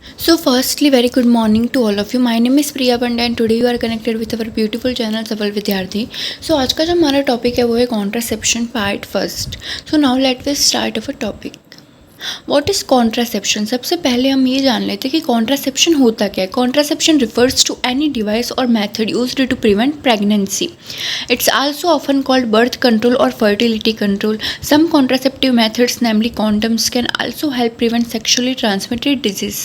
So, firstly, very good morning to all of you. My name is Priya Pandya and today you are connected with our beautiful channel सफल विद्यार्थी. So, आज का जो हमारा topic है वो है contraception part first. So now let we start our topic. What is contraception? सबसे पहले हम ये जान लेते हैं कि कॉन्ट्रासेप्शन होता क्या है. Contraception refers to any device और method used to prevent pregnancy. It's also often called birth control or fertility control. Some contraceptive methods, namely condoms, can also help prevent sexually transmitted disease.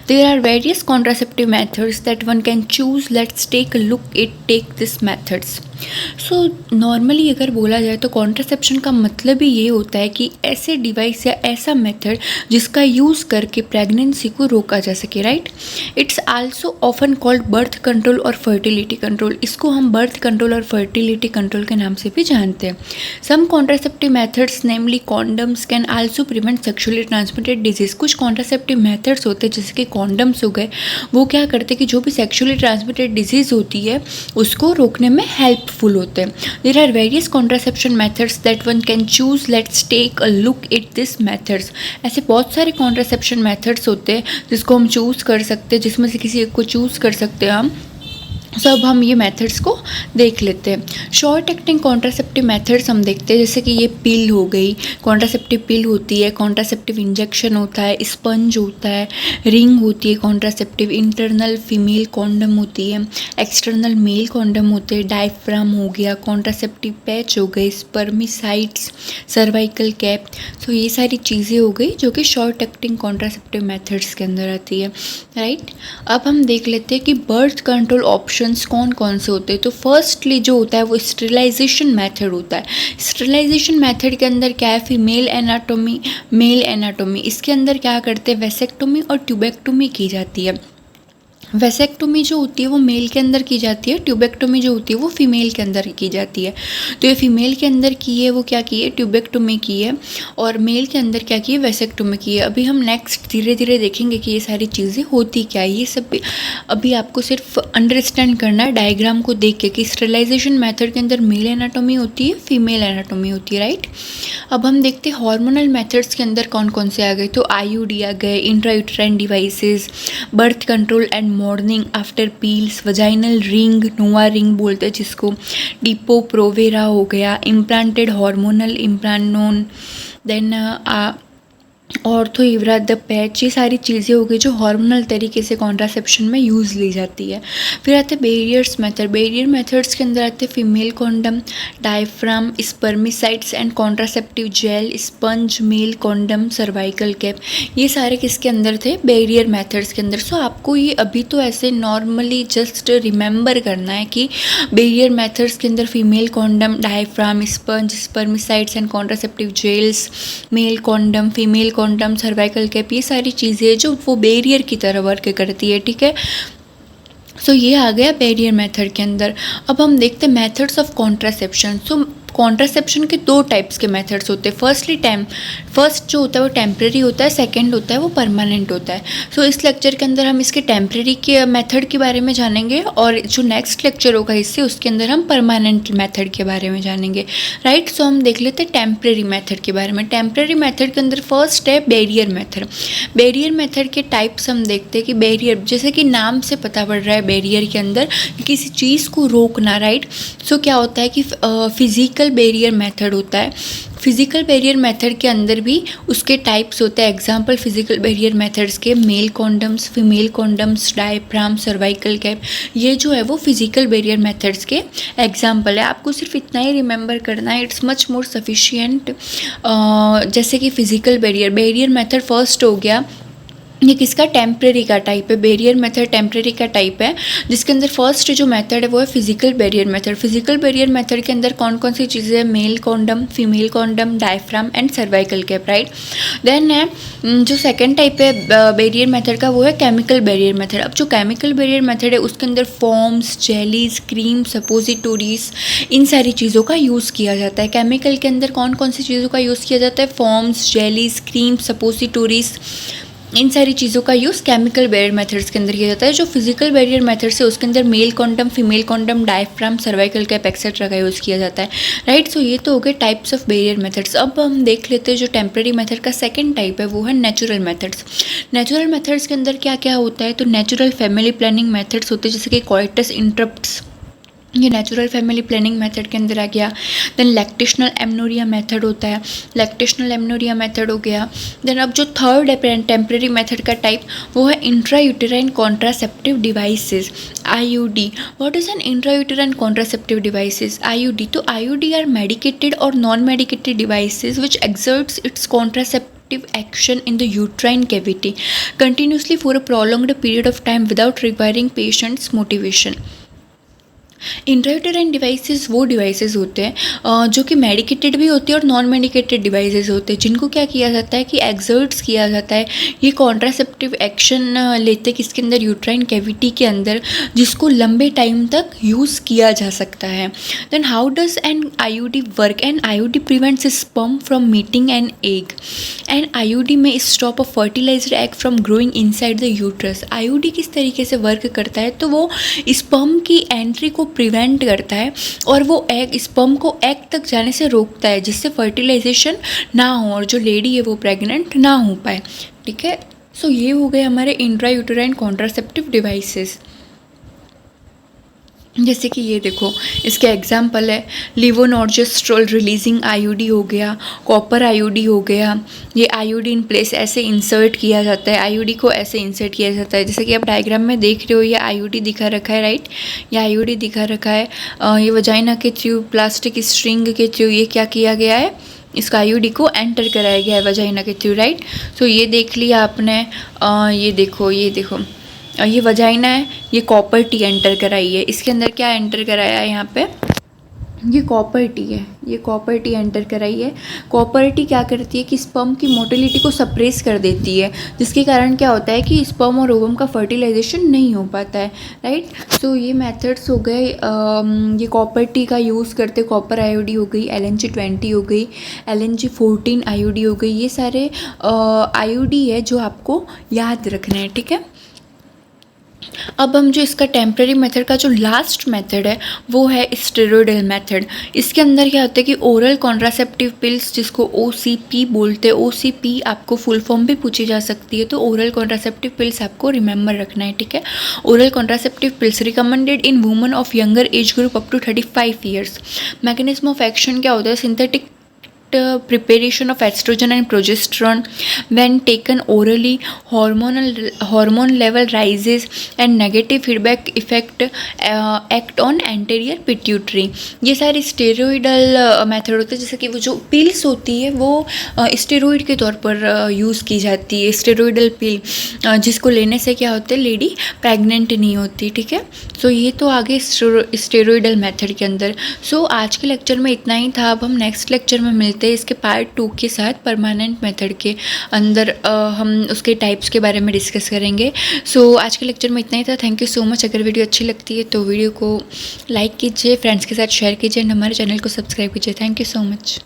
There are various contraceptive methods that one can choose. Let's take a look at these methods. So normally अगर बोला जाए तो contraception का मतलब ही ये होता है कि ऐसे डिवाइस या ऐसा मेथड जिसका यूज़ करके प्रेगनेंसी को रोका जा सके, right. It's also often called birth control और फर्टिलिटी कंट्रोल. इसको हम बर्थ कंट्रोल और फर्टिलिटी कंट्रोल के नाम से भी जानते हैं. Some contraceptive methods namely condoms can also prevent sexually transmitted disease. कुछ कॉन्ट्रासेप्टिव मेथड्स होते हैं जैसे कि कॉन्डम्स हो गए, वो क्या करते हैं कि जो भी सेक्शुअली ट्रांसमिटेड डिजीज़ होती है उसको रोकने में हेल्पफुल होते हैं. There are various contraception methods that one can choose. Let's take a look at this methods. ऐसे बहुत सारे कॉन्ट्रासेप्शन मेथड्स होते हैं जिसको हम चूज़ कर सकते हैं, जिसमें से किसी एक को चूज़ कर सकते हैं हम. सो अब हम ये मेथड्स को देख लेते हैं. शॉर्ट एक्टिंग कॉन्ट्रासेप्टिव मेथड्स हम देखते हैं जैसे कि ये पिल हो गई, कॉन्ट्रासेप्टिव पिल होती है, कॉन्ट्रासेप्टिव इंजेक्शन होता है, स्पंज होता है, रिंग होती है कॉन्ट्रासेप्टिव, इंटरनल फीमेल कॉन्डम होती है, एक्सटर्नल मेल कॉन्डम होते हैं, डायफ्राम हो गया, कॉन्ट्रासेप्टिव पैच हो गए, स्पर्मिसाइड्स, सर्वाइकल कैप. सो ये सारी चीज़ें हो गई जो कि शॉर्ट एक्टिंग कॉन्ट्रासेप्टिव मेथड्स के अंदर आती है, राइट. अब हम देख लेते हैं कि बर्थ कंट्रोल ऑप्शन कौन कौन से होते हैं. तो फर्स्टली जो होता है वो स्टेरिलाइजेशन मेथड होता है. स्टेरिलाइजेशन मेथड के अंदर क्या है, फीमेल एनाटोमी, मेल एनाटोमी, इसके अंदर क्या करते हैं, वेसेक्टोमी और ट्यूबेक्टोमी की जाती है. वेसेक्टोमी जो होती है वो मेल के अंदर की जाती है, ट्यूबेक्टोमी जो होती है वो फीमेल के अंदर की जाती है. तो ये फीमेल के अंदर की है वो क्या की है, ट्यूबेक्टोमी की है, और मेल के अंदर क्या की है, वेसेक्टोमी की है. अभी हम नेक्स्ट धीरे धीरे देखेंगे कि ये सारी चीज़ें होती क्या है. ये सब अभी आपको सिर्फ अंडरस्टैंड करना है डायग्राम को देख के कि स्टेरिलाइजेशन मेथड के अंदर मेल एनाटोमी होती है, फीमेल एनाटोमी होती है, राइट. अब हम देखते हैं हार्मोनल मेथड्स के अंदर कौन कौन से आ गए. तो आईयूडी आ गए, intrauterine devices, birth control and morning after pills, vaginal ring, NuvaRing बोलते हैं जिसको, डिपो प्रोवेरा हो गया, implanted hormonal Implanon, then Ortho Evra the patch. ये सारी चीज़ें हो गई जो हार्मोनल तरीके से कॉन्ट्रासेप्शन में यूज़ ली जाती है. फिर आते बेरियर्स मेथड. बेरियर मेथड्स के अंदर आते female condom, diaphragm, spermicides and contraceptive gel, sponge, male condom, cervical cap. ये सारे किसके अंदर थे, बेरियर मेथड्स के अंदर. सो आपको ये अभी तो ऐसे नॉर्मली जस्ट रिमेंबर करना है कि बेरियर मेथड्स के अंदर female condom, diaphragm, sponge, spermicides and contraceptive gels, male condom, female condom, cervical cap, ये सारी चीज़ें जो वो बैरियर की तरह वर्क करती है, ठीक है. सो ये आ गया बैरियर मेथड के अंदर. अब हम देखते हैं methods of contraception. So contraception के दो टाइप्स के मेथड्स होते हैं. फर्स्ट जो होता है वो टेम्प्रेरी होता है, सेकंड होता है वो परमानेंट होता है. सो इस लेक्चर के अंदर हम इसके टेम्प्रेरी के मेथड के बारे में जानेंगे और जो नेक्स्ट लेक्चर होगा इससे उसके अंदर हम परमानेंट मेथड के बारे में जानेंगे, राइट. सो हम देख लेते हैं टेम्प्रेरी मेथड के बारे में. टेम्प्रेरी मेथड के अंदर फर्स्ट है बैरियर मेथड. बैरियर मेथड के टाइप्स हम देखते हैं कि बैरियर, जैसे कि नाम से पता पड़ रहा है बैरियर के अंदर किसी चीज़ को रोकना, राइट. सो क्या होता है कि फिजिकल बैरियर मेथड होता है. फिजिकल बैरियर मेथड के अंदर भी उसके टाइप्स होते हैं. एग्जांपल फिजिकल बैरियर मेथड्स के male condoms, female condoms, diaphragm, cervical cap, ये जो है वो फिजिकल बैरियर मेथड्स के एग्जांपल है. आपको सिर्फ इतना ही रिमेंबर करना है, इट्स मच मोर सफिशिएंट. जैसे कि फिजिकल बैरियर मेथड फर्स्ट हो गया, ये किसका, टेम्प्रेरी का टाइप है. बैरियर मेथड टेम्प्रेरी का टाइप है जिसके अंदर फर्स्ट जो मेथड है वो है physical barrier method. Physical barrier method के अंदर कौन कौन सी चीज़ें हैं, male condom, female condom, diaphragm and cervical cap, right. Then है जो सेकंड टाइप है बैरियर मेथड का वो है केमिकल बैरियर मेथड. अब जो केमिकल बैरियर मेथड है उसके अंदर फॉर्म्स, जेलीज, क्रीम, सपोजिटोरीज, इन सारी चीज़ों का यूज़ किया जाता है. केमिकल के अंदर कौन कौन सी चीज़ों का यूज़ किया जाता है, फॉर्म्स, जेलीज, क्रीम, सपोजिटोरीज, इन सारी चीज़ों का यूज़ केमिकल बैरियर मेथड्स के अंदर किया जाता है। जो फिजिकल बैरियर मेथड्स है उसके अंदर male condom, female condom, diaphragm, cervical cap etcetera का यूज़ किया जाता है, राइट। सो ये तो हो गए टाइप्स ऑफ बैरियर मेथड्स। अब हम देख लेते हैं जो टेम्प्रेरी मेथड का सेकंड टाइप है वो है नेचुरल मेथड्स। नेचुरल मेथड्स के अंदर क्या क्या होता है, तो नेचुरल फैमिली प्लानिंग मेथड्स होते हैं, जैसे कि कोइटस इंटरप्ट्स, ये नेचुरल फैमिली प्लानिंग मेथड के अंदर आ गया। देन लैक्टेशनल एमनोरिया मेथड होता है, लैक्टेशनल एमनोरिया मेथड हो गया। देन अब जो थर्ड है टेम्प्रेरी मेथड का टाइप वो है intra uterine contraceptive devices, IUD। What is an intra uterine contraceptive devices, IUD? तो IUD आर मेडिकेटेड और non medicated devices which exerts it's contraceptive action in the uterine cavity continuously for a prolonged period of time without requiring patient's motivation। Intrauterine devices वो devices होते हैं जो कि medicated भी होते हैं और नॉन मेडिकेटेड डिवाइसेस होते हैं, जिनको क्या किया जाता है कि एक्सर्ट्स किया जाता है, ये कॉन्ट्रासेप्टिव एक्शन लेते हैं किसके अंदर, यूट्राइन कैविटी के अंदर, जिसको लंबे टाइम तक यूज़ किया जा सकता है। Then how does an IUD work? An IUD prevents sperm from meeting an egg and IUD may stop a fertilized egg from growing inside the uterus. IUD किस तरीके से वर्क करता है, तो वो स्पर्म की एंट्री को प्रिवेंट करता है और वो एग स्पर्म को एग तक जाने से रोकता है, जिससे फर्टिलाइजेशन ना हो और जो लेडी है वो प्रेग्नेंट ना हो पाए, ठीक है। सो ये हो गए हमारे इंट्रा यूटेराइन कॉन्ट्रासेप्टिव डिवाइसेस। जैसे कि ये देखो इसके एग्जाम्पल है, लिवोनॉर्जेस्ट्रोल रिलीजिंग IUD हो गया, कॉपर IUD हो गया। ये IUD इन प्लेस ऐसे इंसर्ट किया जाता है, IUD को ऐसे इंसर्ट किया जाता है, जैसे कि आप डायग्राम में देख रहे हो ये IUD दिखा रखा है, राइट। ये IUD दिखा रखा है। ये वजाइना के थ्रू प्लास्टिक स्ट्रिंग के थ्रू ये क्या किया गया है, इसका IUD को एंटर कराया गया है वजाइना के थ्रू, राइट। सो ये देख लिया आपने। ये देखो ये वजाइना है, ये कॉपर टी एंटर कराई है, इसके अंदर क्या एंटर कराया है, यहाँ पे ये कॉपर टी है, ये कॉपर टी एंटर कराई है। कॉपर टी क्या करती है कि स्पर्म की मोटिलिटी को सप्रेस कर देती है, जिसके कारण क्या होता है कि स्पर्म और ओवम का फर्टिलाइजेशन नहीं हो पाता है, राइट। सो ये मेथड्स हो गए। ये कॉपर टी का यूज़ करते, कॉपर IUD हो गई, LNG-20 हो गई, LNG-14 IUD हो गई, ये सारे IUD है जो आपको याद रखना है, ठीक है। अब हम जो इसका टेम्प्रेरी मेथड का जो लास्ट मेथड है वो है स्टेरॉयडल मेथड। इसके अंदर क्या होता है कि ओरल कॉन्ट्रासेप्टिव पिल्स, जिसको OCP बोलते हैं, OCP आपको फुल फॉर्म भी पूछी जा सकती है, तो ओरल कॉन्ट्रासेप्टिव पिल्स आपको रिमेंबर रखना है, ठीक है। Oral contraceptive pills recommended in women of younger age group up to 35 years. Mechanism of action क्या होता है, synthetic preparation of estrogen and progesterone when taken orally, hormone level rises and negative feedback effect act on anterior pituitary। ये सारे steroidal method होते हैं, जैसे कि वो जो पिल्स होती है वो स्टेरॉइड के तौर पर यूज़ की जाती है, स्टेरॉइडल पिल, जिसको लेने से क्या होता है, लेडी प्रेग्नेंट नहीं होती, ठीक है। सो ये तो आगे स्टेरॉइडल मेथड के अंदर। सो आज के लेक्चर में इतना ही था। अब हम नेक्स्ट लेक्चर में मिलते हैं इसके पार्ट 2 के साथ। परमानेंट मेथड के अंदर हम उसके टाइप्स के बारे में डिस्कस करेंगे। सो आज के लेक्चर में इतना ही था। Thank you so much. अगर वीडियो अच्छी लगती है तो वीडियो को लाइक कीजिए, फ्रेंड्स के साथ शेयर कीजिए एंड हमारे चैनल को सब्सक्राइब कीजिए। Thank you so much.